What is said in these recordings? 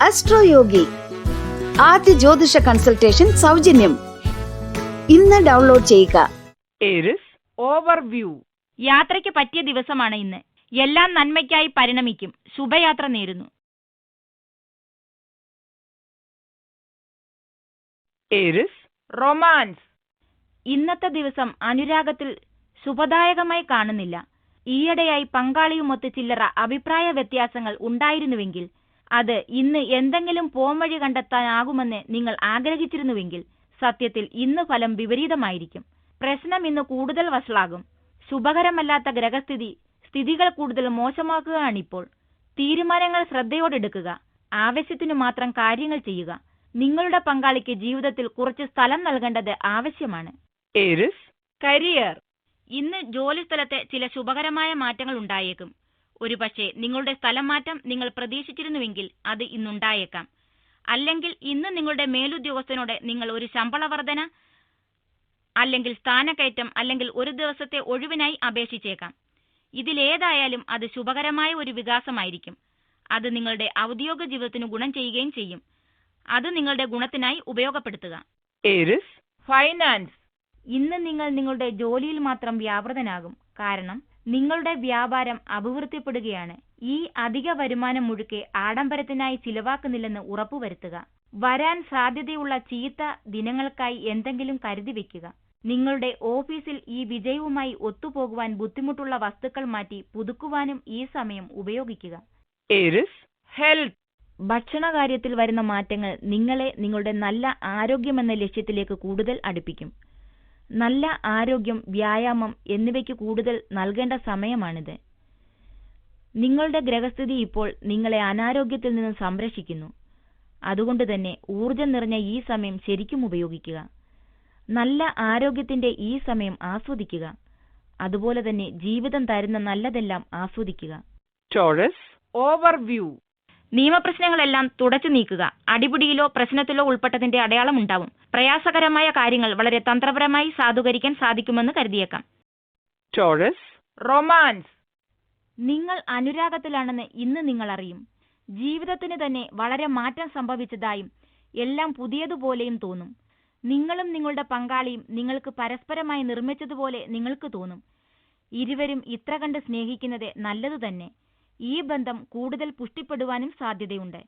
അസ്ട്രോയോഗി ആദ്യ ജ്യോതിഷ കൺസൾട്ടേഷൻ സൗജന്യം. ഇന്ന് ഡൗൺലോഡ് ചെയ്യുക. Aries overview. യാത്രയ്ക്ക് പറ്റിയ ദിവസമാണ് ഇന്ന്. എല്ലാം നന്മയ്ക്കായി പരിണമിക്കും. ശുഭയാത്ര നേരുന്നു. Aries romance. ഇന്നത്തെ ദിവസം അനുരാഗത്തിൽ ശുഭദായകമായി കാണുന്നില്ല. ഈയിടെയായി പങ്കാളിയുമൊത്ത് ചില്ലറ അഭിപ്രായ വ്യത്യാസങ്ങൾ ഉണ്ടായിരുന്നുവെങ്കിൽ അത് ഇന്ന് എന്തെങ്കിലും പോംവഴി കണ്ടെത്താനാകുമെന്ന് നിങ്ങൾ ആഗ്രഹിച്ചിരുന്നുവെങ്കിൽ സത്യത്തിൽ ഇന്ന് ഫലം വിപരീതമായിരിക്കും. പ്രശ്നം ഇന്ന് കൂടുതൽ വഷളാകും. ശുഭകരമല്ലാത്ത സ്ഥിതികൾ കൂടുതൽ മോശമാക്കുകയാണിപ്പോൾ. തീരുമാനങ്ങൾ ശ്രദ്ധയോടെടുക്കുക. ആവശ്യത്തിനു മാത്രം കാര്യങ്ങൾ ചെയ്യുക. നിങ്ങളുടെ പങ്കാളിക്ക് ജീവിതത്തിൽ കുറച്ച് സ്ഥലം നൽകേണ്ടത് ആവശ്യമാണ്. Aries career. ഇന്ന് ജോലിസ്ഥലത്തെ ചില ശുഭകരമായ മാറ്റങ്ങൾ ഉണ്ടായേക്കും. ഒരുപക്ഷെ നിങ്ങളുടെ സ്ഥലം മാറ്റം നിങ്ങൾ പ്രതീക്ഷിച്ചിരുന്നുവെങ്കിൽ അത് ഇന്നുണ്ടായേക്കാം. അല്ലെങ്കിൽ ഇന്ന് നിങ്ങളുടെ മേലുദ്യോഗസ്ഥനോട് നിങ്ങൾ ഒരു ശമ്പള വർധന അല്ലെങ്കിൽ സ്ഥാനക്കയറ്റം അല്ലെങ്കിൽ ഒരു ദിവസത്തെ ഒഴിവിനായി അപേക്ഷിച്ചേക്കാം. ഇതിലേതായാലും അത് ശുഭകരമായ ഒരു വികാസമായിരിക്കും. അത് നിങ്ങളുടെ ഔദ്യോഗിക ജീവിതത്തിന് ഗുണം ചെയ്യുകയും ചെയ്യും. അത് നിങ്ങളുടെ ഗുണത്തിനായി ഉപയോഗപ്പെടുത്തുക. Aries finance. ഇന്ന് നിങ്ങൾ നിങ്ങളുടെ ജോലിയിൽ മാത്രം വ്യാപൃതനാകും. കാരണം നിങ്ങളുടെ വ്യാപാരം അഭിവൃദ്ധിപ്പെടുകയാണ്. ഈ അധിക വരുമാനം മുഴുക്കെ ആഡംബരത്തിനായി ചിലവാക്കുന്നില്ലെന്ന് ഉറപ്പുവരുത്തുക. വരാൻ സാധ്യതയുള്ള ചീത്ത ദിനങ്ങൾക്കായി എന്തെങ്കിലും കരുതി വെക്കുക. നിങ്ങളുടെ ഓഫീസിൽ ഈ വിജയവുമായി ഒത്തുപോകുവാൻ ബുദ്ധിമുട്ടുള്ള വസ്തുക്കൾ മാറ്റി പുതുക്കുവാനും ഈ സമയം ഉപയോഗിക്കുക. Aries health. ഭക്ഷണകാര്യത്തിൽ വരുന്ന മാറ്റങ്ങൾ നിങ്ങളെ നിങ്ങളുടെ നല്ല ആരോഗ്യമെന്ന ലക്ഷ്യത്തിലേക്ക് കൂടുതൽ അടുപ്പിക്കും. നല്ല ആരോഗ്യം, വ്യായാമം എന്നിവയ്ക്ക് കൂടുതൽ നൽകേണ്ട സമയമാണിത്. നിങ്ങളുടെ ഗ്രഹസ്ഥിതി ഇപ്പോൾ നിങ്ങളെ അനാരോഗ്യത്തിൽ നിന്ന് സംരക്ഷിക്കുന്നു. അതുകൊണ്ട് തന്നെ ഊർജം നിറഞ്ഞ ഈ സമയം ശരിക്കും ഉപയോഗിക്കുക. നല്ല ആരോഗ്യത്തിന്റെ ഈ സമയം ആസ്വദിക്കുക. അതുപോലെ തന്നെ ജീവിതം തരുന്ന നല്ലതെല്ലാം ആസ്വദിക്കുക. Taurus overview. നിയമപ്രശ്നങ്ങളെല്ലാം തുടച്ചു നീക്കുക. അടിപിടിയിലോ പ്രശ്നത്തിലോ ഉൾപ്പെട്ടതിന്റെ അടയാളം ഉണ്ടാവും. പ്രയാസകരമായ കാര്യങ്ങൾ വളരെ തന്ത്രപരമായി സാധൂകരിക്കാൻ സാധിക്കുമെന്ന് കരുതിയേക്കാം. Taurus romance. നിങ്ങൾ അനുരാഗത്തിലാണെന്ന് ഇന്ന് നിങ്ങൾ അറിയും. ജീവിതത്തിന് തന്നെ വളരെ മാറ്റം സംഭവിച്ചതായും എല്ലാം പുതിയതുപോലെയും തോന്നും. നിങ്ങളും നിങ്ങളുടെ പങ്കാളിയും നിങ്ങൾക്ക് പരസ്പരമായി നിർമ്മിച്ചതുപോലെ നിങ്ങൾക്ക് തോന്നും. ഇരുവരും ഇത്ര കണ്ട് സ്നേഹിക്കുന്നത് നല്ലതു തന്നെ. ഈ ബന്ധം കൂടുതൽ പുഷ്ടിപ്പെടുവാനും സാധ്യതയുണ്ട്.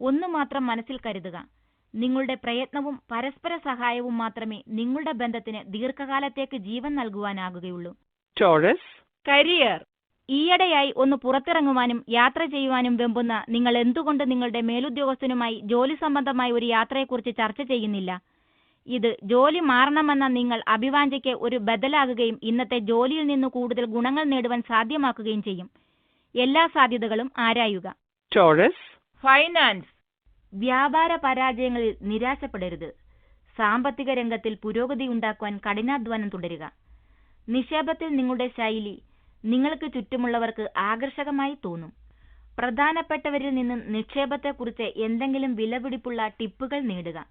ഒന്നു മാത്രം മനസ്സിൽ കരുതുക. നിങ്ങളുടെ പ്രയത്നവും പരസ്പര സഹായവും മാത്രമേ നിങ്ങളുടെ ബന്ധത്തിന് ദീർഘകാലത്തേക്ക് ജീവൻ നൽകുവാനാകുകയുള്ളൂ. Taurus career. ഈയിടെയായി ഒന്ന് പുറത്തിറങ്ങുവാനും യാത്ര ചെയ്യുവാനും വെമ്പുന്ന നിങ്ങൾ എന്തുകൊണ്ട് നിങ്ങളുടെ മേലുദ്യോഗസ്ഥനുമായി ജോലി സംബന്ധമായ ഒരു യാത്രയെക്കുറിച്ച് ചർച്ച ചെയ്യുന്നില്ല? ഇത് ജോലി മാറണമെന്ന നിങ്ങൾ അഭിവാഞ്ചയ്ക്ക് ഒരു ബദലാകുകയും ഇന്നത്തെ ജോലിയിൽ നിന്ന് കൂടുതൽ ഗുണങ്ങൾ നേടുവാൻ സാധ്യമാക്കുകയും ചെയ്യും. എല്ലാ സാധ്യതകളും ആരായുക. Taurus finance. വ്യാപാര പരാജയങ്ങളിൽ നിരാശപ്പെടരുത്. സാമ്പത്തിക രംഗത്തിൽ പുരോഗതി ഉണ്ടാക്കുവാൻ കഠിനാധ്വാനം തുടരുക. നിക്ഷേപത്തിൽ നിങ്ങളുടെ ശൈലി നിങ്ങൾക്ക് ചുറ്റുമുള്ളവർക്ക് ആകർഷകമായി തോന്നും. പ്രധാനപ്പെട്ടവരിൽ നിന്നും നിക്ഷേപത്തെക്കുറിച്ച് എന്തെങ്കിലും വിലപിടിപ്പുള്ള ടിപ്പുകൾ നേടുക.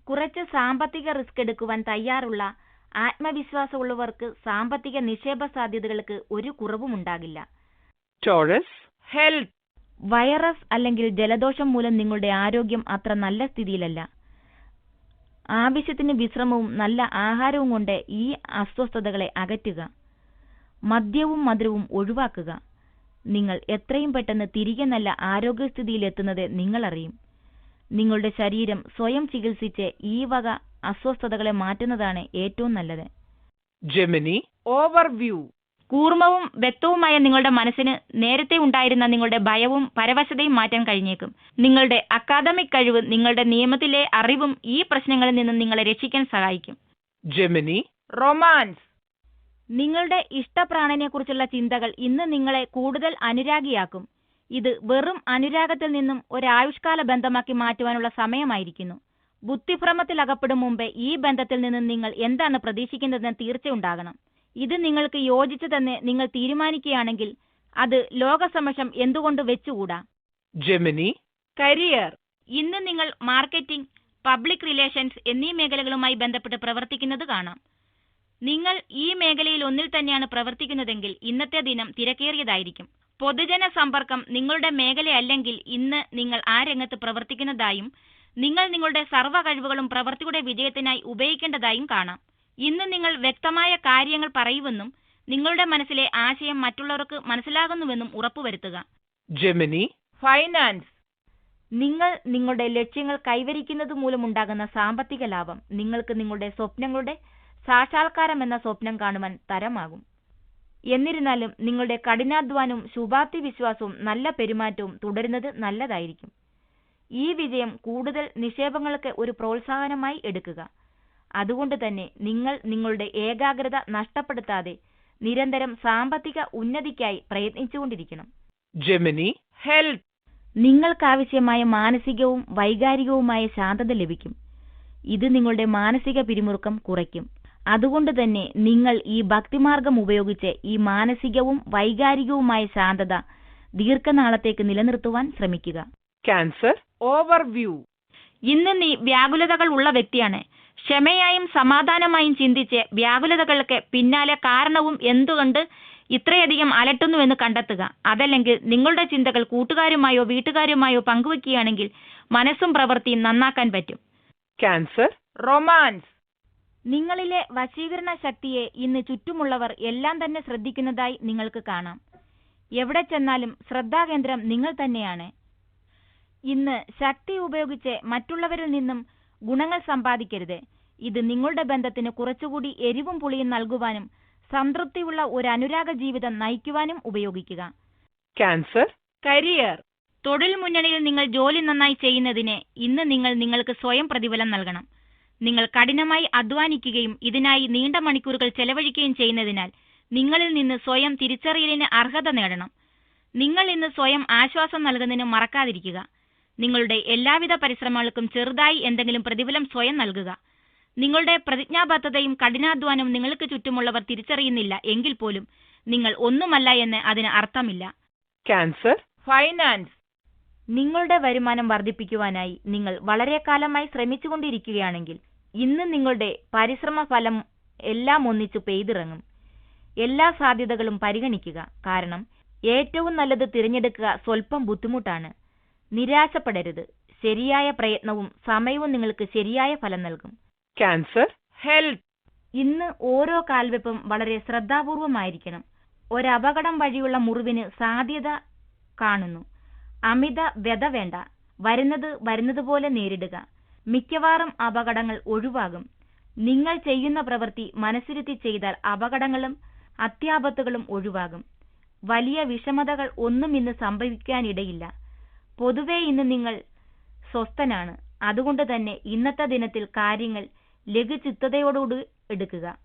കുറച്ച് സാമ്പത്തിക റിസ്ക് എടുക്കുവാൻ തയ്യാറുള്ള ആത്മവിശ്വാസമുള്ളവർക്ക് സാമ്പത്തിക നിക്ഷേപ സാധ്യതകൾക്ക് ഒരു കുറവുമുണ്ടാകില്ല. Taurus health. വൈറസ് അല്ലെങ്കിൽ ജലദോഷം മൂലം നിങ്ങളുടെ ആരോഗ്യം അത്ര നല്ല സ്ഥിതിയിലല്ല. ആവശ്യത്തിന് വിശ്രമവും നല്ല ആഹാരവും കൊണ്ട് ഈ അസ്വസ്ഥതകളെ അകറ്റുക. മദ്യവും മധുരവും ഒഴിവാക്കുക. നിങ്ങൾ എത്രയും പെട്ടെന്ന് തിരികെ നല്ല ആരോഗ്യസ്ഥിതിയിലെത്തുന്നത് നിങ്ങളറിയും. നിങ്ങളുടെ ശരീരം സ്വയം ചികിത്സിച്ച് ഈ വക അസ്വസ്ഥതകളെ മാറ്റുന്നതാണ് ഏറ്റവും നല്ലത്. Gemini overview. കൂർമ്മവും വ്യക്തവുമായ നിങ്ങളുടെ മനസ്സിന് നേരത്തെ ഉണ്ടായിരുന്ന നിങ്ങളുടെ ഭയവും പരവശതയും മാറ്റാൻ കഴിഞ്ഞേക്കും. നിങ്ങളുടെ അക്കാദമിക് കഴിവ്, നിങ്ങളുടെ നിയമത്തിലെ അറിവും ഈ പ്രശ്നങ്ങളിൽ നിന്ന് നിങ്ങളെ രക്ഷിക്കാൻ സഹായിക്കും. Gemini romance. നിങ്ങളുടെ ഇഷ്ടപ്രാണനെക്കുറിച്ചുള്ള ചിന്തകൾ ഇന്ന് നിങ്ങളെ കൂടുതൽ അനുരാഗിയാക്കും. ഇത് വെറും അനുരാഗത്തിൽ നിന്നും ഒരായുഷ്കാല ബന്ധമാക്കി മാറ്റുവാനുള്ള സമയമായിരിക്കുന്നു. ബുദ്ധിഭ്രമത്തിൽ അകപ്പെടും മുമ്പേ ഈ ബന്ധത്തിൽ നിന്ന് നിങ്ങൾ എന്താണ് പ്രതീക്ഷിക്കുന്നതെന്ന് തീർച്ചയുണ്ടാകണം. ഇത് നിങ്ങൾക്ക് യോജിച്ചതെന്ന് നിങ്ങൾ തീരുമാനിക്കുകയാണെങ്കിൽ അത് ലോകസമക്ഷം എന്തുകൊണ്ട് വെച്ചുകൂടാ. Gemini career. ഇന്ന് നിങ്ങൾ മാർക്കറ്റിംഗ്, പബ്ലിക് റിലേഷൻസ് എന്നീ മേഖലകളുമായി ബന്ധപ്പെട്ട് പ്രവർത്തിക്കുന്നത് കാണാം. നിങ്ങൾ ഈ മേഖലയിൽ ഒന്നിൽ തന്നെയാണ് പ്രവർത്തിക്കുന്നതെങ്കിൽ ഇന്നത്തെ ദിനം തിരക്കേറിയതായിരിക്കും. പൊതുജന സമ്പർക്കം നിങ്ങളുടെ മേഖലയല്ലെങ്കിൽ ഇന്ന് നിങ്ങൾ ആ രംഗത്ത് പ്രവർത്തിക്കുന്നതായും നിങ്ങൾ നിങ്ങളുടെ സർവ്വ കഴിവുകളും പ്രവൃത്തിയുടെ വിജയത്തിനായി ഉപയോഗിക്കേണ്ടതായും കാണാം. ഇന്ന് നിങ്ങൾ വ്യക്തമായ കാര്യങ്ങൾ പറയുമെന്നും നിങ്ങളുടെ മനസ്സിലെ ആശയം മറ്റുള്ളവർക്ക് മനസ്സിലാകുന്നുവെന്നും ഉറപ്പുവരുത്തുക. Gemini, Finance. നിങ്ങൾ നിങ്ങളുടെ ലക്ഷ്യങ്ങൾ കൈവരിക്കുന്നത് മൂലമുണ്ടാകുന്ന സാമ്പത്തിക ലാഭം നിങ്ങൾക്ക് നിങ്ങളുടെ സ്വപ്നങ്ങളുടെ സാക്ഷാത്കാരം എന്ന സ്വപ്നം കാണുവാൻ തരമാകും. എന്നിരുന്നാലും നിങ്ങളുടെ കഠിനാധ്വാനവും ശുഭാപ്തി വിശ്വാസവും നല്ല പെരുമാറ്റവും തുടരുന്നത് നല്ലതായിരിക്കും. ഈ വിജയം കൂടുതൽ നിക്ഷേപങ്ങൾക്ക് ഒരു പ്രോത്സാഹനമായി എടുക്കുക. അതുകൊണ്ട് തന്നെ നിങ്ങൾ നിങ്ങളുടെ ഏകാഗ്രത നഷ്ടപ്പെടുത്താതെ നിരന്തരം സാമ്പത്തിക ഉന്നതിക്കായി പ്രയത്നിച്ചുകൊണ്ടിരിക്കണം. Gemini, Health. നിങ്ങൾക്കാവശ്യമായ മാനസികവും വൈകാരികവുമായ ശാന്തത ലഭിക്കും. ഇത് നിങ്ങളുടെ മാനസിക പിരിമുറുക്കം കുറയ്ക്കും. അതുകൊണ്ട് തന്നെ നിങ്ങൾ ഈ ഭക്തിമാർഗം ഉപയോഗിച്ച് ഈ മാനസികവും വൈകാരികവുമായ ശാന്തത ദീർഘനാളത്തേക്ക് നിലനിർത്തുവാൻ ശ്രമിക്കുക. Cancer, Overview. ഇന്ന് നീ വ്യാകുലതകൾ ഉള്ള വ്യക്തിയാണ്. ക്ഷമയായും സമാധാനമായും ചിന്തിച്ച് വ്യാകുലതകൾക്ക് പിന്നാലെ കാരണവും എന്തുകൊണ്ട് ഇത്രയധികം അലട്ടുന്നുവെന്ന് കണ്ടെത്തുക. അതല്ലെങ്കിൽ നിങ്ങളുടെ ചിന്തകൾ കൂട്ടുകാരുമായോ വീട്ടുകാരുമായോ പങ്കുവയ്ക്കുകയാണെങ്കിൽ മനസ്സും പ്രവൃത്തിയും നന്നാക്കാൻ പറ്റും. Cancer, Romance. നിങ്ങളിലെ വശീകരണ ശക്തിയെ ഇന്ന് ചുറ്റുമുള്ളവർ എല്ലാം തന്നെ ശ്രദ്ധിക്കുന്നതായി നിങ്ങൾക്ക് കാണാം. എവിടെ ചെന്നാലും ശ്രദ്ധാകേന്ദ്രം നിങ്ങൾ തന്നെയാണ്. ഇന്ന് ശക്തി ഉപയോഗിച്ച് മറ്റുള്ളവരിൽ നിന്നും ഗുണങ്ങൾ സമ്പാദിക്കരുത്. ഇത് നിങ്ങളുടെ ബന്ധത്തിന് കുറച്ചുകൂടി എരിവും പുളിയും നൽകുവാനും സംതൃപ്തിയുള്ള ഒരു അനുരാഗ ജീവിതം നയിക്കുവാനും ഉപയോഗിക്കുക. Cancer, Career. തൊഴിൽ മുന്നണിയിൽ നിങ്ങൾ ജോലി നന്നായി ചെയ്യുന്നതിന് ഇന്ന് നിങ്ങൾ നിങ്ങൾക്ക് സ്വയം പ്രതിഫലം നൽകണം. നിങ്ങൾ കഠിനമായി അധ്വാനിക്കുകയും ഇതിനായി നീണ്ട മണിക്കൂറുകൾ ചെലവഴിക്കുകയും ചെയ്യുന്നതിനാൽ നിങ്ങളിൽ നിന്ന് സ്വയം തിരിച്ചറിയലിന് അർഹത നേടണം. നിങ്ങൾ ഇന്ന് സ്വയം ആശ്വാസം നൽകുന്നതിന് മറക്കാതിരിക്കുക. നിങ്ങളുടെ എല്ലാവിധ പരിശ്രമങ്ങൾക്കും ചെറുതായി എന്തെങ്കിലും പ്രതിഫലം സ്വയം നൽകുക. നിങ്ങളുടെ പ്രതിജ്ഞാബദ്ധതയും കഠിനാധ്വാനവും നിങ്ങൾക്ക് ചുറ്റുമുള്ളവർ തിരിച്ചറിയുന്നില്ല എങ്കിൽ പോലും നിങ്ങൾ ഒന്നുമല്ല എന്ന് അതിന് അർത്ഥമില്ല. Cancer, Finance. നിങ്ങളുടെ വരുമാനം വർദ്ധിപ്പിക്കുവാനായി നിങ്ങൾ വളരെ കാലമായി ശ്രമിച്ചുകൊണ്ടിരിക്കുകയാണെങ്കിൽ ഇന്ന് നിങ്ങളുടെ പരിശ്രമ ഫലം എല്ലാം ഒന്നിച്ചു പെയ്തിറങ്ങും. എല്ലാ സാധ്യതകളും പരിഗണിക്കുക. കാരണം ഏറ്റവും നല്ലത് തിരഞ്ഞെടുക്കുക സ്വല്പം ബുദ്ധിമുട്ടാണ്. നിരാശപ്പെടരുത്. ശരിയായ പ്രയത്നവും സമയവും നിങ്ങൾക്ക് ശരിയായ ഫലം നൽകും. Cancer, Health. ഇന്ന് ഓരോ കാൽവെപ്പും വളരെ ശ്രദ്ധാപൂർവമായിരിക്കണം. ഒരപകടം വഴിയുള്ള മുറിവിന് സാധ്യത കാണുന്നു. അമിത വ്യത വേണ്ട. വരുന്നത് പോലെ നേരിടുക. മിക്കവാറും അപകടങ്ങൾ ഒഴിവാകും. നിങ്ങൾ ചെയ്യുന്ന പ്രവൃത്തി മനസ്സിരുത്തി ചെയ്താൽ അപകടങ്ങളും അത്യാപത്തുകളും ഒഴിവാകും. വലിയ വിഷമതകൾ ഒന്നും ഇന്ന് സംഭവിക്കാനിടയില്ല. പൊതുവെ ഇന്ന് നിങ്ങൾ സ്വസ്ഥനാണ്. അതുകൊണ്ട് തന്നെ ഇന്നത്തെ ദിനത്തിൽ കാര്യങ്ങൾ ലഘുചിത്തതയോടുകൂടി എടുക്കുക.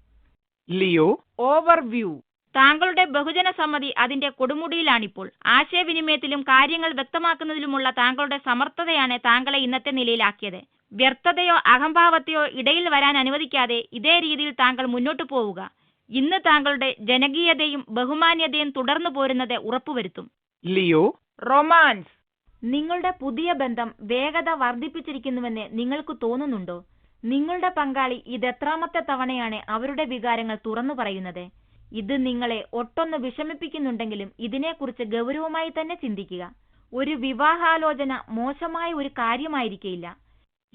Leo, Overview. താങ്കളുടെ ബഹുജന സമ്മതി അതിന്റെ കൊടുമുടിയിലാണിപ്പോൾ. ആശയവിനിമയത്തിലും കാര്യങ്ങൾ വ്യക്തമാക്കുന്നതിലുമുള്ള താങ്കളുടെ സമർത്ഥതയാണ് താങ്കളെ ഇന്നത്തെ നിലയിലാക്കിയത്. വ്യർത്ഥതയോ അഹംഭാവത്തെയോ ഇടയിൽ വരാൻ അനുവദിക്കാതെ ഇതേ രീതിയിൽ താങ്കൾ മുന്നോട്ടു പോവുക. ഇന്ന് താങ്കളുടെ ജനകീയതയും ബഹുമാന്യതയും തുടർന്നു പോരുന്നത് ഉറപ്പുവരുത്തും. Leo, Romance. നിങ്ങളുടെ പുതിയ ബന്ധം വേഗത വർദ്ധിപ്പിച്ചിരിക്കുന്നുവെന്ന് നിങ്ങൾക്ക് തോന്നുന്നുണ്ടോ? നിങ്ങളുടെ പങ്കാളി ഇതെത്രാമത്തെ തവണയാണ് അവരുടെ വികാരങ്ങൾ തുറന്നു പറയുന്നത്? ഇത് നിങ്ങളെ ഒട്ടൊന്ന് വിഷമിപ്പിക്കുന്നുണ്ടെങ്കിലും ഇതിനെക്കുറിച്ച് ഗൗരവമായി തന്നെ ചിന്തിക്കുക. ഒരു വിവാഹാലോചന മോശമായ ഒരു കാര്യമായിരിക്കില്ല.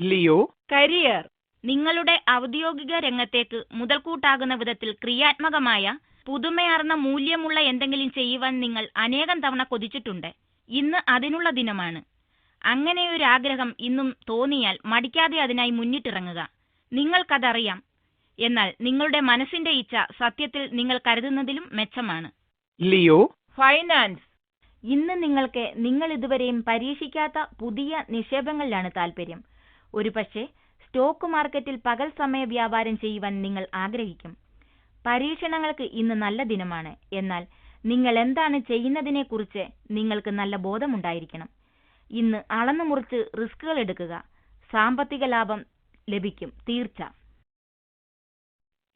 Leo, Career. നിങ്ങളുടെ ഔദ്യോഗിക രംഗത്തേക്ക് മുതൽക്കൂട്ടാകുന്ന വിധത്തിൽ ക്രിയാത്മകമായ പുതുമയാർന്ന മൂല്യമുള്ള എന്തെങ്കിലും ചെയ്യുവാൻ നിങ്ങൾ അനേകം തവണ കൊതിച്ചിട്ടുണ്ട്. ഇന്ന് അതിനുള്ള ദിനമാണ്. അങ്ങനെയൊരാഗ്രഹം ഇന്നും തോന്നിയാൽ മടിക്കാതെ അതിനായി മുന്നിട്ടിറങ്ങുക. നിങ്ങൾക്കതറിയാം. എന്നാൽ നിങ്ങളുടെ മനസ്സിന്റെ ഇച്ഛ സത്യത്തിൽ നിങ്ങൾ കരുതുന്നതിലും മെച്ചമാണ്. Leo, Finance. ഇന്ന് നിങ്ങൾക്ക് നിങ്ങൾ ഇതുവരെയും പരീക്ഷിക്കാത്ത പുതിയ നിക്ഷേപങ്ങളിലാണ് താൽപര്യം. ഒരുപക്ഷെ സ്റ്റോക്ക് മാർക്കറ്റിൽ പകൽ സമയ വ്യാപാരം ചെയ്യുവാൻ നിങ്ങൾ ആഗ്രഹിക്കും. പരീക്ഷണങ്ങൾക്ക് ഇന്ന് നല്ല ദിനമാണ്. എന്നാൽ നിങ്ങൾ എന്താണ് ചെയ്യുന്നതിനെക്കുറിച്ച് നിങ്ങൾക്ക് നല്ല ബോധമുണ്ടായിരിക്കണം. ഇന്ന് അളന്നു മുറിച്ച് റിസ്കുകൾ എടുക്കുക. സാമ്പത്തിക ലാഭം ലഭിക്കും, തീർച്ച.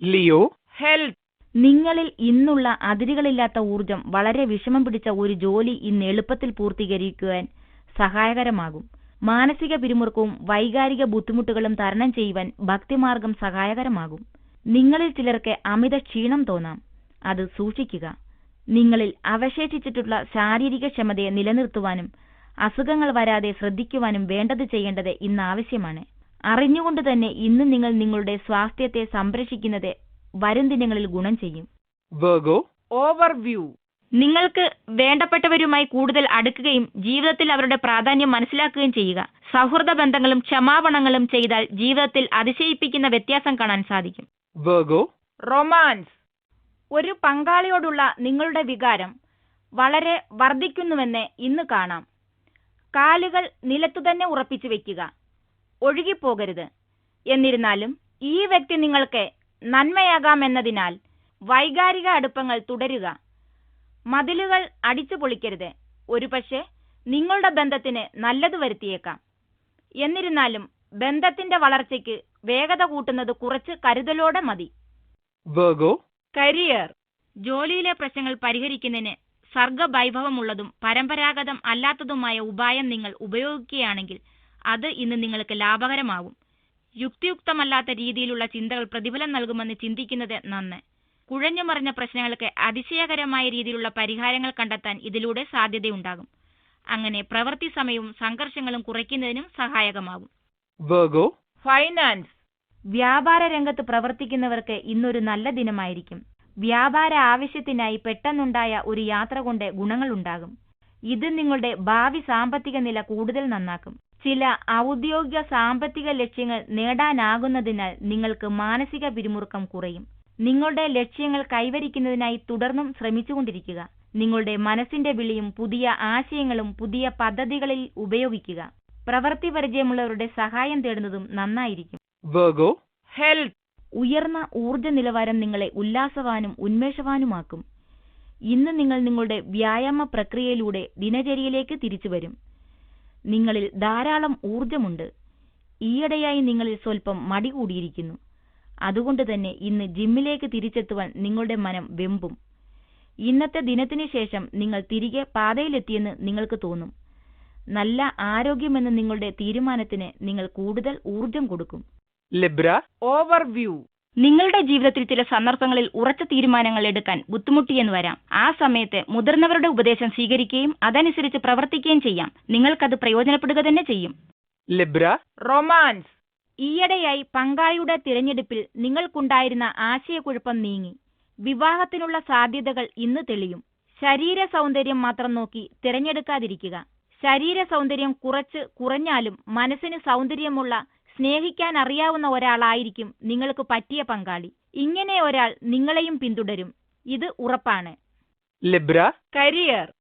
Leo, Health. നിങ്ങളിൽ ഇന്നുള്ള അതിരുകളില്ലാത്ത ഊർജം വളരെ വിഷമം പിടിച്ച ഒരു ജോലി ഇന്ന് എളുപ്പത്തിൽ പൂർത്തീകരിക്കുവാൻ സഹായകരമാകും. മാനസിക പിരിമുറുക്കവും വൈകാരിക ബുദ്ധിമുട്ടുകളും തരണം ചെയ്യുവാൻ ഭക്തിമാർഗം സഹായകരമാകും. നിങ്ങളിൽ ചിലർക്ക് അമിത ക്ഷീണം തോന്നാം. അത് സൂക്ഷിക്കുക. നിങ്ങളിൽ അവശേഷിച്ചിട്ടുള്ള ശാരീരിക ക്ഷമതയെ നിലനിർത്തുവാനും അസുഖങ്ങൾ വരാതെ ശ്രദ്ധിക്കുവാനും വേണ്ടത് ചെയ്യേണ്ടത് ഇന്ന് ആവശ്യമാണ്. അറിഞ്ഞുകൊണ്ട് തന്നെ ഇന്ന് നിങ്ങൾ നിങ്ങളുടെ സ്വാസ്ഥ്യത്തെ സംരക്ഷിക്കുന്നത് വരും ദിനങ്ങളിൽ ഗുണം ചെയ്യും. Virgo, overview. നിങ്ങൾക്ക് വേണ്ടപ്പെട്ടവരുമായി കൂടുതൽ അടുക്കുകയും ജീവിതത്തിൽ അവരുടെ പ്രാധാന്യം മനസ്സിലാക്കുകയും ചെയ്യുക. സൗഹൃദ ബന്ധങ്ങളും ക്ഷമാപണങ്ങളും ചെയ്താൽ ജീവിതത്തിൽ അതിശയിപ്പിക്കുന്ന വ്യത്യാസം കാണാൻ സാധിക്കും. Virgo, romance. ഒരു പങ്കാളിയോടുള്ള നിങ്ങളുടെ വികാരം വളരെ വർദ്ധിക്കുന്നുവെന്ന് ഇന്ന് കാണാം. കാലുകൾ നിലത്തുതന്നെ ഉറപ്പിച്ചു വെക്കുക, ഒഴുകിപ്പോകരുത്. എന്നിരുന്നാലും ഈ വ്യക്തി നിങ്ങൾക്ക് നന്മയാകാമെന്നതിനാൽ വൈകാരിക അടുപ്പങ്ങൾ തുടരുക. മതിലുകൾ അടിച്ചു പൊളിക്കരുത്. ഒരുപക്ഷെ നിങ്ങളുടെ ബന്ധത്തിന് നല്ലത് വരുത്തിയേക്കാം. എന്നിരുന്നാലും ബന്ധത്തിന്റെ വളർച്ചയ്ക്ക് വേഗത കൂട്ടുന്നത് കുറച്ച് കരുതലോടെ മതി. Virgo, career. ജോലിയിലെ പ്രശ്നങ്ങൾ പരിഹരിക്കുന്നതിന് സർഗവൈഭവമുള്ളതും പരമ്പരാഗതം അല്ലാത്തതുമായ ഉപായം നിങ്ങൾ ഉപയോഗിക്കുകയാണെങ്കിൽ അത് ഇന്ന് നിങ്ങൾക്ക് ലാഭകരമാകും. യുക്തിയുക്തമല്ലാത്ത രീതിയിലുള്ള ചിന്തകൾ പ്രതിഫലം നൽകുമെന്ന് ചിന്തിക്കുന്നത് നന്ന്. കുഴഞ്ഞുമറിഞ്ഞ പ്രശ്നങ്ങൾക്ക് അതിശയകരമായ രീതിയിലുള്ള പരിഹാരങ്ങൾ കണ്ടെത്താൻ ഇതിലൂടെ സാധ്യതയുണ്ടാകും. അങ്ങനെ പ്രവൃത്തി സമയവും സംഘർഷങ്ങളും കുറയ്ക്കുന്നതിനും സഹായകമാകും. Virgo, finance. വ്യാപാര രംഗത്ത് പ്രവർത്തിക്കുന്നവർക്ക് ഇന്നൊരു നല്ല ദിനമായിരിക്കും. വ്യാപാര ആവശ്യത്തിനായി പെട്ടെന്നുണ്ടായ ഒരു യാത്ര കൊണ്ട് ഗുണങ്ങളുണ്ടാകും. ഇത് നിങ്ങളുടെ ഭാവി സാമ്പത്തിക നില കൂടുതൽ നന്നാക്കും. ചില ഔദ്യോഗിക സാമ്പത്തിക ലക്ഷ്യങ്ങൾ നേടാനാകുന്നതിനാൽ നിങ്ങൾക്ക് മാനസിക പിരിമുറുക്കം കുറയും. നിങ്ങളുടെ ലക്ഷ്യങ്ങൾ കൈവരിക്കുന്നതിനായി തുടർന്നും ശ്രമിച്ചുകൊണ്ടിരിക്കുക. നിങ്ങളുടെ മനസ്സിന്റെ വിളിയും പുതിയ ആശയങ്ങളും പുതിയ പദ്ധതികളിൽ ഉപയോഗിക്കുക. പ്രവൃത്തി പരിചയമുള്ളവരുടെ സഹായം തേടുന്നതും നന്നായിരിക്കും. Virgo, health. ഉയർന്ന ഊർജ്ജ നിലവാരം നിങ്ങളെ ഉല്ലാസവാനും ഉന്മേഷവാനുമാക്കും. ഇന്ന് നിങ്ങൾ നിങ്ങളുടെ വ്യായാമ പ്രക്രിയയിലൂടെ ദിനചര്യയിലേക്ക് തിരിച്ചു വരും. നിങ്ങളിൽ ധാരാളം ഊർജമുണ്ട്. ഈയിടെയായി നിങ്ങളിൽ സ്വല്പം മടി കൂടിയിരിക്കുന്നു. അതുകൊണ്ട് തന്നെ ഇന്ന് ജിമ്മിലേക്ക് തിരിച്ചെത്തുവാൻ നിങ്ങളുടെ മനം വെമ്പും. ഇന്നത്തെ ദിനത്തിനു ശേഷം നിങ്ങൾ തിരികെ പാതയിലെത്തിയെന്ന് നിങ്ങൾക്ക് തോന്നും. നല്ല ആരോഗ്യമെന്ന നിങ്ങളുടെ തീരുമാനത്തിന് നിങ്ങൾ കൂടുതൽ ഊർജം കൊടുക്കും. Libra, overview. നിങ്ങളുടെ ജീവിതത്തിൽ ചില സന്ദർഭങ്ങളിൽ ഉറച്ച തീരുമാനങ്ങൾ എടുക്കാൻ ബുദ്ധിമുട്ടിയെന്ന് വരാം. ആ സമയത്ത് മുതിർന്നവരുടെ ഉപദേശം സ്വീകരിക്കുകയും അതനുസരിച്ച് പ്രവർത്തിക്കുകയും ചെയ്യാം. നിങ്ങൾക്കത് പ്രയോജനപ്പെടുക തന്നെ ചെയ്യും. Libra, romance. ഈയിടെയായി പങ്കാളിയുടെ തിരഞ്ഞെടുപ്പിൽ നിങ്ങൾക്കുണ്ടായിരുന്ന ആശയക്കുഴപ്പം നീങ്ങി. വിവാഹത്തിനുള്ള സാധ്യതകൾ ഇന്ന് തെളിയും. ശരീര സൗന്ദര്യം മാത്രം നോക്കി തിരഞ്ഞെടുക്കാതിരിക്കുക. ശരീര സൗന്ദര്യം കുറഞ്ഞാലും മനസ്സിന് സൗന്ദര്യമുള്ള, സ്നേഹിക്കാൻ അറിയാവുന്ന ഒരാളായിരിക്കും നിങ്ങൾക്ക് പറ്റിയ പങ്കാളി. ഇങ്ങനെ ഒരാൾ നിങ്ങളെയും പിന്തുടരും, ഇത് ഉറപ്പാണ്. Libra, career.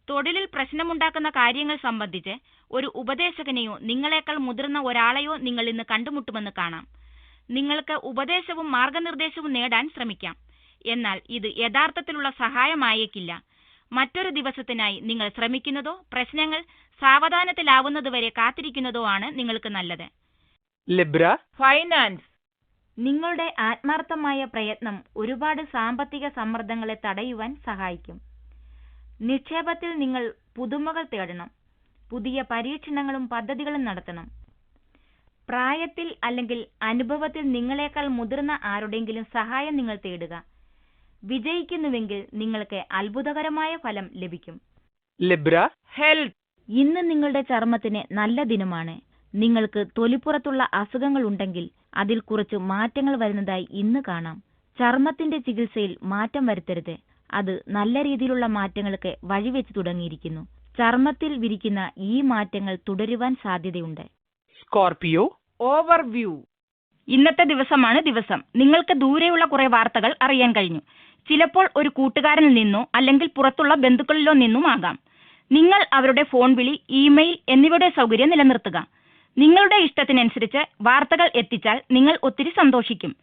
തൊഴിലിൽ പ്രശ്നമുണ്ടാക്കുന്ന കാര്യങ്ങൾ സംബന്ധിച്ച് ഒരു ഉപദേശകനെയോ നിങ്ങളെക്കാൾ മുതിർന്ന ഒരാളെയോ നിങ്ങൾ ഇന്ന് കണ്ടുമുട്ടുമെന്ന് കാണാം. നിങ്ങൾക്ക് ഉപദേശവും മാർഗനിർദ്ദേശവും നേടാൻ ശ്രമിക്കാം. എന്നാൽ ഇത് യഥാർത്ഥത്തിലുള്ള സഹായമായേക്കില്ല. മറ്റൊരു ദിവസത്തിനായി നിങ്ങൾ ശ്രമിക്കുന്നതോ പ്രശ്നങ്ങൾ സാവധാനത്തിലാവുന്നതുവരെ കാത്തിരിക്കുന്നതോ ആണ് നിങ്ങൾക്ക് നല്ലത്. Libra, finance. നിങ്ങളുടെ ആത്മാർത്ഥമായ പ്രയത്നം ഒരുപാട് സാമ്പത്തിക സമ്മർദ്ദങ്ങളെ തടയുവാൻ സഹായിക്കും. നിക്ഷേപത്തിൽ നിങ്ങൾ പുതുമകൾ തേടണം. പുതിയ പരീക്ഷണങ്ങളും പദ്ധതികളും നടത്തണം. പ്രായത്തിൽ അല്ലെങ്കിൽ അനുഭവത്തിൽ നിങ്ങളെക്കാൾ മുതിർന്ന ആരുടെയെങ്കിലും സഹായം നിങ്ങൾ തേടുക. വിജയിക്കുന്നുവെങ്കിൽ നിങ്ങൾക്ക് അത്ഭുതകരമായ ഫലം ലഭിക്കും. Libra, health. ഇന്ന് നിങ്ങളുടെ ചർമ്മത്തിന് നല്ല ദിനമാണ്. നിങ്ങൾക്ക് തൊലിപ്പുറത്തുള്ള അസുഖങ്ങൾ ഉണ്ടെങ്കിൽ അതിൽ കുറച്ച് മാറ്റങ്ങൾ വരുന്നതായി ഇന്ന് കാണാം. ചർമ്മത്തിന്റെ ചികിത്സയിൽ മാറ്റം വരുത്തരുത്. അത് നല്ല രീതിയിലുള്ള മാറ്റങ്ങൾക്ക് വഴിവെച്ച് തുടങ്ങിയിരിക്കുന്നു. ചർമ്മത്തിൽ വിരിക്കുന്ന ഈ മാറ്റങ്ങൾ തുടരുവാൻ സാധ്യതയുണ്ട്. Scorpio, overview. ഇന്നത്തെ ദിവസമാണ് ദിവസം. നിങ്ങൾക്ക് ദൂരെയുള്ള കുറെ വാർത്തകൾ അറിയാൻ കഴിഞ്ഞു. ചിലപ്പോൾ ഒരു കൂട്ടുകാരനിൽ നിന്നോ അല്ലെങ്കിൽ പുറത്തുള്ള ബന്ധുക്കളിലോ നിന്നും ആകാം. നിങ്ങൾ അവരുടെ ഫോൺ വിളി, ഇമെയിൽ എന്നിവയുടെ സൗകര്യം നിലനിർത്തുക. നിങ്ങളുടെ ഇഷ്ടത്തിനനുസരിച്ച് വാർത്തകൾ എത്തിച്ചാൽ നിങ്ങൾ ഒത്തിരി സന്തോഷിക്കും.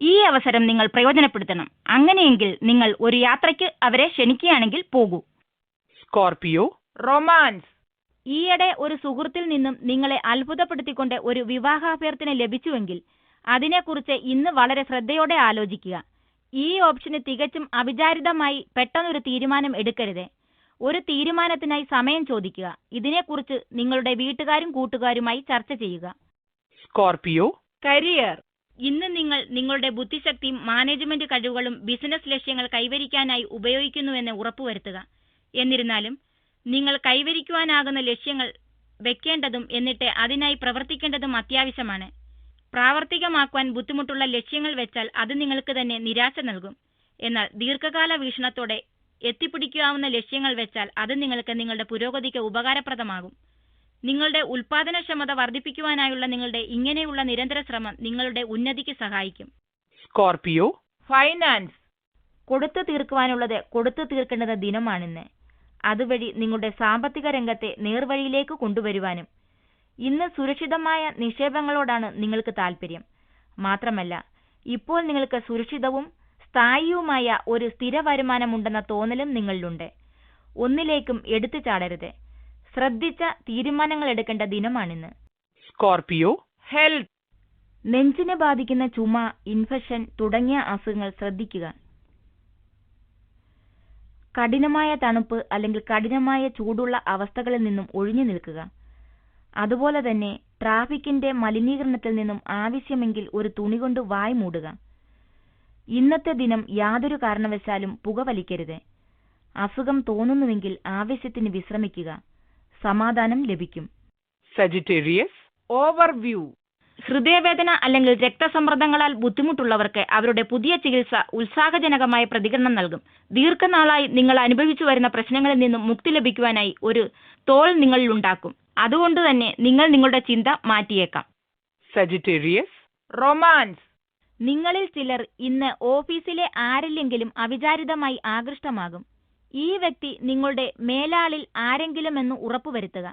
ഈ അവസരം നിങ്ങൾ പ്രയോജനപ്പെടുത്തണം. അങ്ങനെയെങ്കിൽ നിങ്ങൾ ഒരു യാത്രയ്ക്ക് അവരെ ക്ഷണിക്കുകയാണെങ്കിൽ പോകൂ. Scorpio, romance. ഈയിടെ ഒരു സുഹൃത്തിൽ നിന്നും നിങ്ങളെ അത്ഭുതപ്പെടുത്തിക്കൊണ്ട് ഒരു വിവാഹാഭ്യർത്ഥന ലഭിച്ചുവെങ്കിൽ അതിനെക്കുറിച്ച് ഇന്ന് വളരെ ശ്രദ്ധയോടെ ആലോചിക്കുക. ഈ ഓപ്ഷന് തികച്ചും അവിചാരിതമായി പെട്ടെന്നൊരു തീരുമാനം എടുക്കരുത്. ഒരു തീരുമാനത്തിനായി സമയം ചോദിക്കുക. ഇതിനെക്കുറിച്ച് നിങ്ങളുടെ വീട്ടുകാരും കൂട്ടുകാരുമായി ചർച്ച ചെയ്യുക. Scorpio, career. ഇന്ന് നിങ്ങൾ നിങ്ങളുടെ ബുദ്ധിശക്തിയും മാനേജ്മെന്റ് കഴിവുകളും ബിസിനസ് ലക്ഷ്യങ്ങൾ കൈവരിക്കാനായി ഉപയോഗിക്കുന്നുവെന്ന് ഉറപ്പുവരുത്തുക. എന്നിരുന്നാലും നിങ്ങൾ കൈവരിക്കുവാനാകുന്ന ലക്ഷ്യങ്ങൾ വെക്കേണ്ടതും എന്നിട്ട് അതിനായി പ്രവർത്തിക്കേണ്ടതും അത്യാവശ്യമാണ്. പ്രാവർത്തികമാക്കുവാൻ ബുദ്ധിമുട്ടുള്ള ലക്ഷ്യങ്ങൾ വെച്ചാൽ അത് നിങ്ങൾക്ക് തന്നെ നിരാശ നൽകും. എന്നാൽ ദീർഘകാല വീക്ഷണത്തോടെ എത്തിപ്പിടിക്കാവുന്ന ലക്ഷ്യങ്ങൾ വെച്ചാൽ അത് നിങ്ങൾക്ക് നിങ്ങളുടെ പുരോഗതിക്ക് ഉപകാരപ്രദമാകും. നിങ്ങളുടെ ഉൽപാദനക്ഷമത വർദ്ധിപ്പിക്കുവാനായുള്ള നിങ്ങളുടെ ഇങ്ങനെയുള്ള നിരന്തര ശ്രമം നിങ്ങളുടെ ഉന്നതിക്ക് സഹായിക്കും. Scorpio finance. കൊടുത്തു തീർക്കുവാനുള്ളത് കൊടുത്തു തീർക്കേണ്ട ദിനമാണിന്ന്. അതുവഴി നിങ്ങളുടെ സാമ്പത്തിക രംഗത്തെ നേർവഴിയിലേക്ക് കൊണ്ടുവരുവാനും. ഇന്ന് സുരക്ഷിതമായ നിക്ഷേപങ്ങളോടാണ് നിങ്ങൾക്ക് താൽപ്പര്യം. മാത്രമല്ല, ഇപ്പോൾ നിങ്ങൾക്ക് സുരക്ഷിതവും സ്ഥായിയുമായ ഒരു സ്ഥിര വരുമാനമുണ്ടെന്ന തോന്നലും നിങ്ങളിലുണ്ട്. ഒന്നിലേക്കും എടുത്തു ചാടരുത്. ശ്രദ്ധിച്ച തീരുമാനങ്ങൾ എടുക്കേണ്ട ദിനമാണിന്ന്. Scorpio health. നെഞ്ചിനെ ബാധിക്കുന്ന ചുമ, ഇൻഫെക്ഷൻ തുടങ്ങിയ അസുഖങ്ങൾ ശ്രദ്ധിക്കുക. കഠിനമായ തണുപ്പ് അല്ലെങ്കിൽ കഠിനമായ ചൂടുള്ള അവസ്ഥകളിൽ നിന്നും ഒഴിഞ്ഞു നിൽക്കുക. അതുപോലെ തന്നെ ട്രാഫിക്കിന്റെ മലിനീകരണത്തിൽ നിന്നും ആവശ്യമെങ്കിൽ ഒരു തുണി കൊണ്ട് വായ് മൂടുക. ഇന്നത്തെ ദിനം യാതൊരു കാരണവശാലും പുകവലിക്കരുത്. അസുഖം തോന്നുന്നുവെങ്കിൽ ആവശ്യത്തിന് വിശ്രമിക്കുക. സമാധാനം ലഭിക്കും. Sagittarius overview. ഹൃദയവേദന അല്ലെങ്കിൽ രക്തസമ്മർദ്ദങ്ങളാൽ ബുദ്ധിമുട്ടുള്ളവർക്ക് അവരുടെ പുതിയ ചികിത്സ ഉത്സാഹജനകമായ പ്രതികരണം നൽകും. ദീർഘനാളായി നിങ്ങൾ അനുഭവിച്ചു വരുന്ന പ്രശ്നങ്ങളിൽ നിന്നും മുക്തി ലഭിക്കുവാനായി ഒരു തോൾ നിങ്ങളിൽ ഉണ്ടാക്കും. അതുകൊണ്ട് തന്നെ നിങ്ങൾ നിങ്ങളുടെ ചിന്ത മാറ്റിയേക്കാം. Sagittarius romance. നിങ്ങളിൽ ചിലർ ഇന്ന് ഓഫീസിലെ ആരില്ലെങ്കിലും അവിചാരിതമായി ആകൃഷ്ടമാകും. ഈ വ്യക്തി നിങ്ങളുടെ മേലാളിൽ ആരെങ്കിലുമെന്ന് ഉറപ്പുവരുത്തുക.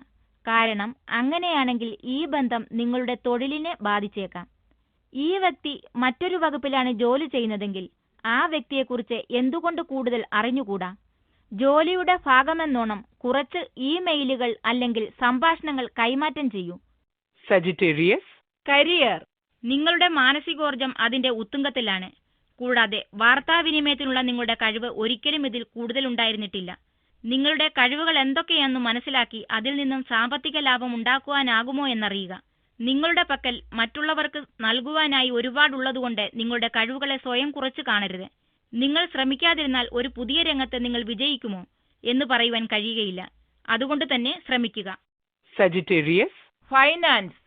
കാരണം അങ്ങനെയാണെങ്കിൽ ഈ ബന്ധം നിങ്ങളുടെ തൊഴിലിനെ ബാധിച്ചേക്കാം. ഈ വ്യക്തി മറ്റൊരു വകുപ്പിലാണ് ജോലി ചെയ്യുന്നതെങ്കിൽ ആ വ്യക്തിയെക്കുറിച്ച് എന്തുകൊണ്ട് കൂടുതൽ അറിഞ്ഞുകൂടാ? ജോലിയുടെ ഭാഗമെന്നോണം കുറച്ച് ഇമെയിലുകൾ അല്ലെങ്കിൽ സംഭാഷണങ്ങൾ കൈമാറ്റം ചെയ്യൂ. Sagittarius career. നിങ്ങളുടെ മാനസികോർജം അതിന്റെ ഉത്തുംഗത്തിലാണ്. കൂടാതെ വാർത്താവിനിമയത്തിനുള്ള നിങ്ങളുടെ കഴിവ് ഒരിക്കലും ഇതിൽ കൂടുതൽ ഉണ്ടായിരുന്നിട്ടില്ല. നിങ്ങളുടെ കഴിവുകൾ എന്തൊക്കെയെന്ന് മനസ്സിലാക്കി അതിൽ നിന്നും സാമ്പത്തിക ലാഭം ഉണ്ടാക്കുവാനാകുമോ എന്നറിയുക. നിങ്ങളുടെ പക്കൽ മറ്റുള്ളവർക്ക് നൽകുവാനായി ഒരുപാടുള്ളതുകൊണ്ട് നിങ്ങളുടെ കഴിവുകളെ സ്വയം കുറച്ച് കാണരുത്. നിങ്ങൾ ശ്രമിക്കാതിരുന്നാൽ ഒരു പുതിയ രംഗത്ത് നിങ്ങൾ വിജയിക്കുമോ എന്ന് പറയുവാൻ കഴിയുകയില്ല. അതുകൊണ്ട് തന്നെ ശ്രമിക്കുക. Sagittarius finance.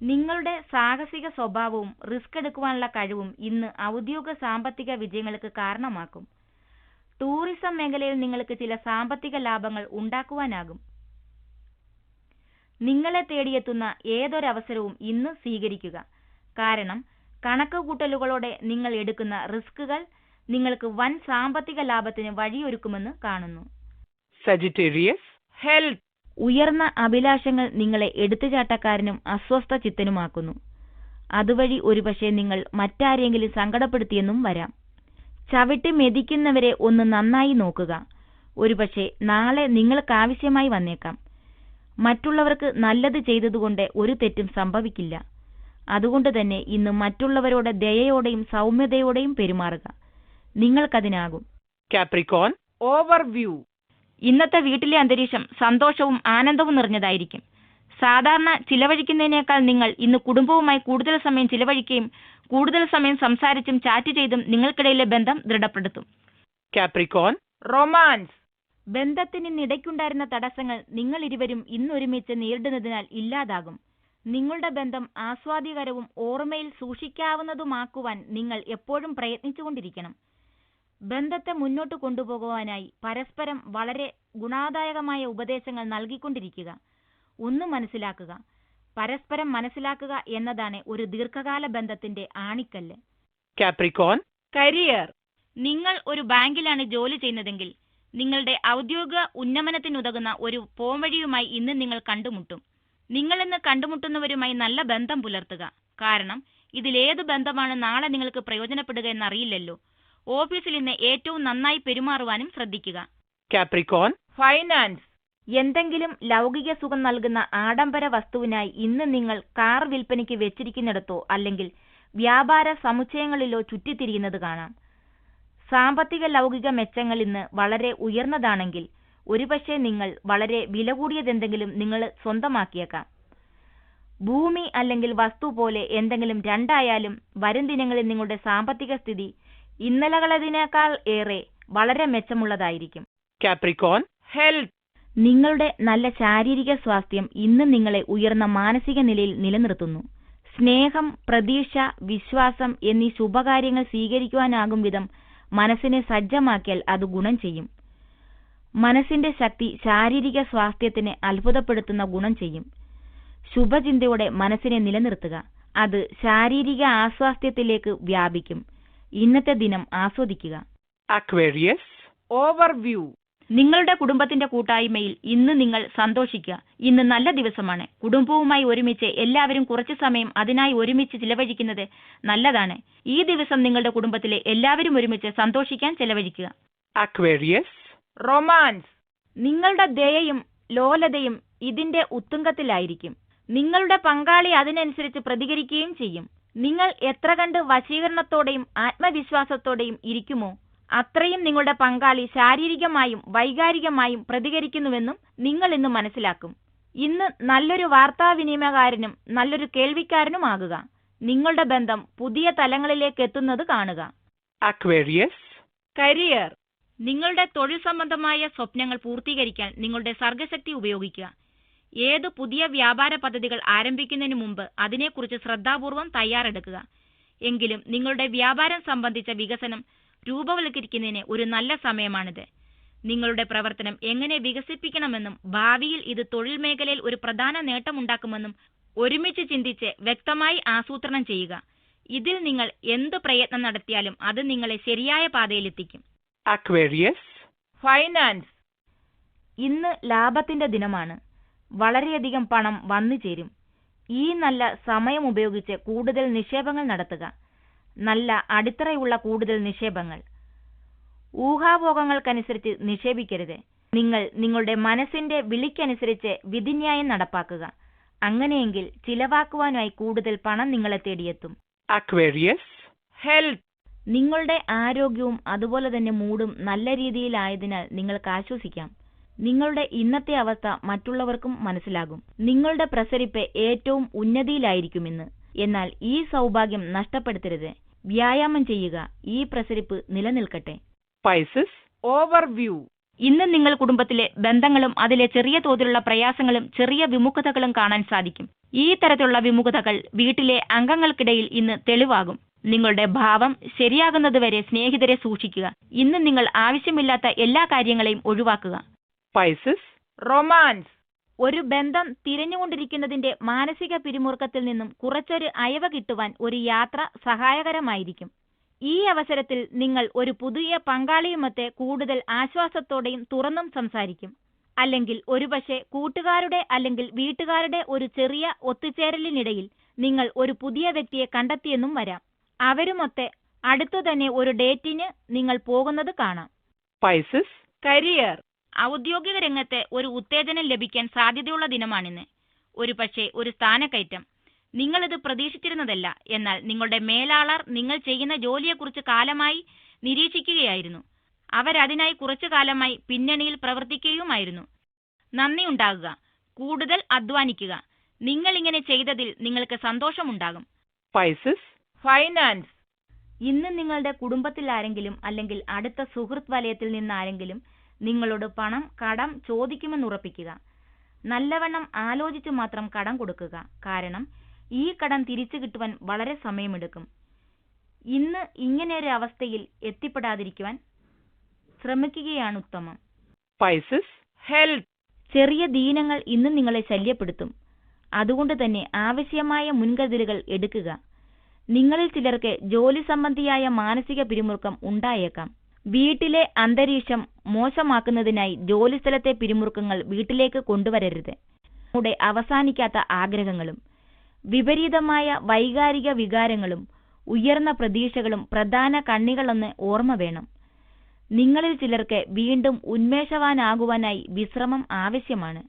നിങ്ങളുടെ സാഹസിക സ്വഭാവവും റിസ്ക് എടുക്കുവാനുള്ള കഴിവും ഇന്ന് ഔദ്യോഗിക സാമ്പത്തിക വിജയങ്ങൾക്ക് കാരണമാക്കും. ടൂറിസം മേഖലയിൽ നിങ്ങൾക്ക് ചില സാമ്പത്തിക ലാഭങ്ങൾ ഉണ്ടാക്കുവാനാകും. നിങ്ങളെ തേടിയെത്തുന്ന ഏതൊരവസരവും ഇന്ന് സ്വീകരിക്കുക. കാരണം കണക്കുകൂട്ടലുകളോടെ നിങ്ങൾ എടുക്കുന്ന റിസ്കുകൾ നിങ്ങൾക്ക് വൻ സാമ്പത്തിക ലാഭത്തിന് വഴിയൊരുക്കുമെന്ന് കാണുന്നു. Sagittarius health. ഉയർന്ന അഭിലാഷങ്ങൾ നിങ്ങളെ എടുത്തുചാട്ടക്കാരനും അസ്വസ്ഥ ചിത്തനുമാക്കുന്നു. അതുവഴി ഒരുപക്ഷെ നിങ്ങൾ മറ്റാരെങ്കിലും സങ്കടപ്പെടുത്തിയെന്നും വരാം. ചവിട്ടി മെതിക്കുന്നവരെ ഒന്ന് നന്നായി നോക്കുക. ഒരുപക്ഷെ നാളെ നിങ്ങൾക്കാവശ്യമായി വന്നേക്കാം. മറ്റുള്ളവർക്ക് നല്ലത് ചെയ്തതുകൊണ്ട് ഒരു തെറ്റും സംഭവിക്കില്ല. അതുകൊണ്ട് തന്നെ ഇന്ന് മറ്റുള്ളവരോട് ദയയോടെയും സൗമ്യതയോടെയും പെരുമാറുക. നിങ്ങൾക്കതിനാകും. Capricorn overview. ഇന്നത്തെ വീട്ടിലെ അന്തരീക്ഷം സന്തോഷവും ആനന്ദവും നിറഞ്ഞതായിരിക്കും. സാധാരണ ചിലവഴിക്കുന്നതിനേക്കാൾ നിങ്ങൾ ഇന്ന് കുടുംബവുമായി കൂടുതൽ സമയം ചിലവഴിക്കുകയും കൂടുതൽ സമയം സംസാരിച്ചും ചാറ്റ് ചെയ്തും നിങ്ങൾക്കിടയിലെ ബന്ധം ദൃഢപ്പെടുത്തും. Capricorn romance. ബന്ധത്തിനിടയ്ക്കുണ്ടായിരുന്ന തടസ്സങ്ങൾ നിങ്ങൾ ഇരുവരും ഇന്നൊരുമിച്ച് നേരിടുന്നതിനാൽ ഇല്ലാതാകും. നിങ്ങളുടെ ബന്ധം ആസ്വാദ്യകരവും ഓർമ്മയിൽ സൂക്ഷിക്കാവുന്നതുമാക്കുവാൻ നിങ്ങൾ എപ്പോഴും പ്രയത്നിച്ചുകൊണ്ടിരിക്കണം. ബന്ധത്തെ മുന്നോട്ട് കൊണ്ടുപോകുവാനായി പരസ്പരം വളരെ ഗുണാദായകമായ ഉപദേശങ്ങൾ നൽകിക്കൊണ്ടിരിക്കുക. ഒന്ന് മനസ്സിലാക്കുക, പരസ്പരം മനസ്സിലാക്കുക എന്നതാണ് ഒരു ദീർഘകാല ബന്ധത്തിന്റെ ആണിക്കല്ല്. Capricorn career. നിങ്ങൾ ഒരു ബാങ്കിലാണ് ജോലി ചെയ്യുന്നതെങ്കിൽ നിങ്ങളുടെ ഔദ്യോഗിക ഉന്നമനത്തിനുതകുന്ന ഒരു പോംവഴിയുമായി ഇന്ന് നിങ്ങൾ കണ്ടുമുട്ടും. നിങ്ങൾ ഇന്ന് കണ്ടുമുട്ടുന്നവരുമായി നല്ല ബന്ധം പുലർത്തുക. കാരണം ഇതിലേത് ബന്ധമാണ് നാളെ നിങ്ങൾക്ക് പ്രയോജനപ്പെടുക എന്നറിയില്ലല്ലോ. ഓഫീസിൽ ഇന്ന് ഏറ്റവും നന്നായി പെരുമാറുവാനും ശ്രദ്ധിക്കുക. Capricorn finance. എന്തെങ്കിലും ലൗകിക സുഖം നൽകുന്ന ആഡംബര വസ്തുവിനായി ഇന്ന് നിങ്ങൾ കാർ വിൽപ്പനയ്ക്ക് വെച്ചിരിക്കുന്നിടത്തോ അല്ലെങ്കിൽ വ്യാപാര സമുച്ചയങ്ങളിലോ ചുറ്റിത്തിരിയുന്നത് കാണാം. സാമ്പത്തിക ലൗകിക മെച്ചങ്ങൾ ഇന്ന് വളരെ ഭൂമി അല്ലെങ്കിൽ വസ്തു പോലെ എന്തെങ്കിലും രണ്ടായാലും വരും ദിനങ്ങളിൽ നിങ്ങളുടെ സാമ്പത്തിക സ്ഥിതി ഇന്നലകളതിനേക്കാൾ ഏറെ വളരെ മെച്ചമുള്ളതായിരിക്കും. Capricorn, health. നിങ്ങളുടെ നല്ല ശാരീരിക സ്വാസ്ഥ്യം ഇന്ന് നിങ്ങളെ ഉയർന്ന മാനസിക നിലയിൽ നിലനിർത്തുന്നു. സ്നേഹം, പ്രതീക്ഷ, വിശ്വാസം എന്നീ ശുഭകാര്യങ്ങൾ സ്വീകരിക്കുവാനാകും വിധം മനസ്സിനെ സജ്ജമാക്കിയാൽ അത് ഗുണം ചെയ്യും. മനസ്സിന്റെ ശക്തി ശാരീരിക സ്വാസ്ഥ്യത്തിന് അത്ഭുതപ്പെടുത്തുന്ന ഗുണം ചെയ്യും. ശുഭചിന്തയോടെ മനസ്സിനെ നിലനിർത്തുക. അത് ശാരീരിക ആസ്വാസ്ഥ്യത്തിലേക്ക് വ്യാപിക്കും. ഇന്നത്തെ ദിനം ആസ്വദിക്കുക. Aquarius, overview. നിങ്ങളുടെ കുടുംബത്തിന്റെ കൂട്ടായ്മയിൽ ഇന്ന് നിങ്ങൾ സന്തോഷിക്കുക. ഇന്ന് നല്ല ദിവസമാണ്. കുടുംബവുമായി ഒരുമിച്ച് എല്ലാവരും കുറച്ചു സമയം അതിനായി ഒരുമിച്ച് ചിലവഴിക്കുന്നത് നല്ലതാണ്. ഈ ദിവസം നിങ്ങളുടെ കുടുംബത്തിലെ എല്ലാവരും ഒരുമിച്ച് സന്തോഷിക്കാൻ ചെലവഴിക്കുക. Aquarius, romance. നിങ്ങളുടെ ദയയും ലോലതയും ഇതിന്റെ ഉത്തുംഗത്തിലായിരിക്കും. നിങ്ങളുടെ പങ്കാളി അതിനനുസരിച്ച് പ്രതികരിക്കുകയും ചെയ്യും. നിങ്ങൾ എത്ര കണ്ട് വശീകരണത്തോടെയും ആത്മവിശ്വാസത്തോടെയും ഇരിക്കുമോ അത്രയും നിങ്ങളുടെ പങ്കാളി ശാരീരികമായും വൈകാരികമായും പ്രതികരിക്കുന്നുവെന്നും നിങ്ങൾ ഇന്ന് മനസ്സിലാക്കും. ഇന്ന് നല്ലൊരു വാർത്താവിനിമയകാരനും നല്ലൊരു കേൾവിക്കാരനുമാകുക. നിങ്ങളുടെ ബന്ധം പുതിയ തലങ്ങളിലേക്ക് എത്തുന്നത് കാണുക. Aquarius, career. നിങ്ങളുടെ തൊഴിൽ സംബന്ധമായ സ്വപ്നങ്ങൾ പൂർത്തീകരിക്കാൻ നിങ്ങളുടെ സർഗശക്തി ഉപയോഗിക്കുക. ഏത് പുതിയ വ്യാപാര പദ്ധതികൾ ആരംഭിക്കുന്നതിന് മുമ്പ് അതിനെക്കുറിച്ച് ശ്രദ്ധാപൂർവം തയ്യാറെടുക്കുക. എങ്കിലും നിങ്ങളുടെ വ്യാപാരം സംബന്ധിച്ച വികസനം രൂപവൽക്കരിക്കുന്നതിന് ഒരു നല്ല സമയമാണിത്. നിങ്ങളുടെ പ്രവർത്തനം എങ്ങനെ വികസിപ്പിക്കണമെന്നും ഭാവിയിൽ ഇത് തൊഴിൽ മേഖലയിൽ ഒരു പ്രധാന നേട്ടമുണ്ടാക്കുമെന്നും ഒരുമിച്ച് ചിന്തിച്ച് വ്യക്തമായി ആസൂത്രണം ചെയ്യുക. ഇതിൽ നിങ്ങൾ എന്ത് പ്രയത്നം നടത്തിയാലും അത് നിങ്ങളെ ശരിയായ പാതയിലെത്തിക്കും. Aquarius, finance. ഇന്ന് ലാഭത്തിന്റെ ദിനമാണ്. വളരെയധികം പണം വന്നു ചേരും. ഈ നല്ല സമയം ഉപയോഗിച്ച് കൂടുതൽ നിക്ഷേപങ്ങൾ നടത്തുക. നല്ല അടിത്തറയുള്ള കൂടുതൽ നിക്ഷേപങ്ങൾ. ഊഹാഭോഗങ്ങൾക്കനുസരിച്ച് നിക്ഷേപിക്കരുത്. നിങ്ങൾ നിങ്ങളുടെ മനസ്സിന്റെ വിളിക്കനുസരിച്ച് വിധിന്യായം നടപ്പാക്കുക. അങ്ങനെയെങ്കിൽ ചിലവാക്കുവാനായി കൂടുതൽ പണം നിങ്ങളെ തേടിയെത്തും. Aquarius, health. നിങ്ങളുടെ ആരോഗ്യവും അതുപോലെ തന്നെ മൂഡും നല്ല രീതിയിലായതിനാൽ നിങ്ങൾക്ക് ആശ്വസിക്കാം. നിങ്ങളുടെ ഇന്നത്തെ അവസ്ഥ മറ്റുള്ളവർക്കും മനസ്സിലാകും. നിങ്ങളുടെ പ്രസരിപ്പ് ഏറ്റവും ഉന്നതിയിലായിരിക്കുമെന്ന്. എന്നാൽ ഈ സൗഭാഗ്യം നഷ്ടപ്പെടുത്തരുത്. വ്യായാമം ചെയ്യുക. ഈ പ്രസരിപ്പ് നിലനിൽക്കട്ടെ. Pisces, overview. ഇന്ന് നിങ്ങൾ കുടുംബത്തിലെ ബന്ധങ്ങളും അതിലെ ചെറിയ തോതിലുള്ള പ്രയാസങ്ങളും ചെറിയ വിമുഖതകളും കാണാൻ സാധിക്കും. ഈ തരത്തിലുള്ള വിമുഖതകൾ വീട്ടിലെ അംഗങ്ങൾക്കിടയിൽ ഇന്ന് തെളിവാകും. നിങ്ങളുടെ ഭാവം ശരിയാകുന്നതുവരെ സ്നേഹിതരെ സൂക്ഷിക്കുക. ഇന്ന് നിങ്ങൾ ആവശ്യമില്ലാത്ത എല്ലാ കാര്യങ്ങളെയും ഒഴിവാക്കുക. Pisces, romance. ഒരു ബന്ധം തിരഞ്ഞുകൊണ്ടിരിക്കുന്നതിന്റെ മാനസിക പിരിമുറുക്കത്തിൽ നിന്നും കുറച്ചൊരു അയവ് കിട്ടുവാൻ ഒരു യാത്ര സഹായകരമായിരിക്കും. ഈ അവസരത്തിൽ നിങ്ങൾ ഒരു പുതിയ പങ്കാളിയുമൊത്ത് കൂടുതൽ ആശ്വാസത്തോടെയും തുറന്നും സംസാരിക്കും. അല്ലെങ്കിൽ ഒരുപക്ഷെ കൂട്ടുകാരുടെ അല്ലെങ്കിൽ വീട്ടുകാരുടെ ഒരു ചെറിയ ഒത്തുചേരലിനിടയിൽ നിങ്ങൾ ഒരു പുതിയ വ്യക്തിയെ കണ്ടെത്തിയെന്നും വരാം. അവരുമൊത്ത് അടുത്തുതന്നെ ഒരു ഡേറ്റിന് നിങ്ങൾ പോകുന്നത് കാണാം. Pisces, career. ഔദ്യോഗിക രംഗത്ത് ഒരു ഉത്തേജനം ലഭിക്കാൻ സാധ്യതയുള്ള ദിനമാണിന്ന്. ഒരുപക്ഷെ ഒരു സ്ഥാനക്കയറ്റം. നിങ്ങളിത് പ്രതീക്ഷിച്ചിരുന്നതല്ല. എന്നാൽ നിങ്ങളുടെ മേലാളർ നിങ്ങൾ ചെയ്യുന്ന ജോലിയെക്കുറിച്ച് കാലമായി നിരീക്ഷിക്കുകയായിരുന്നു. അവരതിനായി കുറച്ചു കാലമായി പിന്നണിയിൽ പ്രവർത്തിക്കുകയുമായിരുന്നു. നന്ദിയുണ്ടാകുക. കൂടുതൽ അധ്വാനിക്കുക. നിങ്ങൾ ഇങ്ങനെ ചെയ്തതിൽ നിങ്ങൾക്ക് സന്തോഷമുണ്ടാകും. Pisces, finance. ഇന്ന് നിങ്ങളുടെ കുടുംബത്തിൽ ആരെങ്കിലും അല്ലെങ്കിൽ അടുത്ത സുഹൃത്ത് വലയത്തിൽ നിന്നാരെങ്കിലും നിങ്ങളോട് പണം കടം ചോദിക്കുമെന്നുറപ്പിക്കുക. നല്ലവണ്ണം ആലോചിച്ച് മാത്രം കടം കൊടുക്കുക. കാരണം ഈ കടം തിരിച്ചു കിട്ടുവാൻ വളരെ സമയമെടുക്കും. ഇന്ന് ഇങ്ങനെയൊരു അവസ്ഥയിൽ എത്തിപ്പെടാതിരിക്കുവാൻ ശ്രമിക്കുകയാണ് ഉത്തമം. Pisces, health. ചെറിയ ദീനങ്ങൾ ഇന്ന് നിങ്ങളെ ശല്യപ്പെടുത്തും. അതുകൊണ്ട് തന്നെ ആവശ്യമായ മുൻകരുതലുകൾ എടുക്കുക. നിങ്ങളിൽ ചിലർക്ക് ജോലി സംബന്ധിയായ മാനസിക പിരിമുറുക്കം ഉണ്ടായേക്കാം. വീട്ടിലെ അന്തരീക്ഷം മോശമാക്കുന്നതിനായി ജോലിസ്ഥലത്തെ പിരിമുറുക്കങ്ങൾ വീട്ടിലേക്ക് കൊണ്ടുവരരുത്. നമ്മുടെ അവസാനിക്കാത്ത ആഗ്രഹങ്ങളും വിപരീതമായ വൈകാരിക വികാരങ്ങളും ഉയർന്ന പ്രതീക്ഷകളും പ്രധാന കണ്ണികളെന്ന് ഓർമ്മ വേണം. നിങ്ങളിൽ ചിലർക്ക് വീണ്ടും ഉന്മേഷവാനാകുവാനായി വിശ്രമം ആവശ്യമാണ്.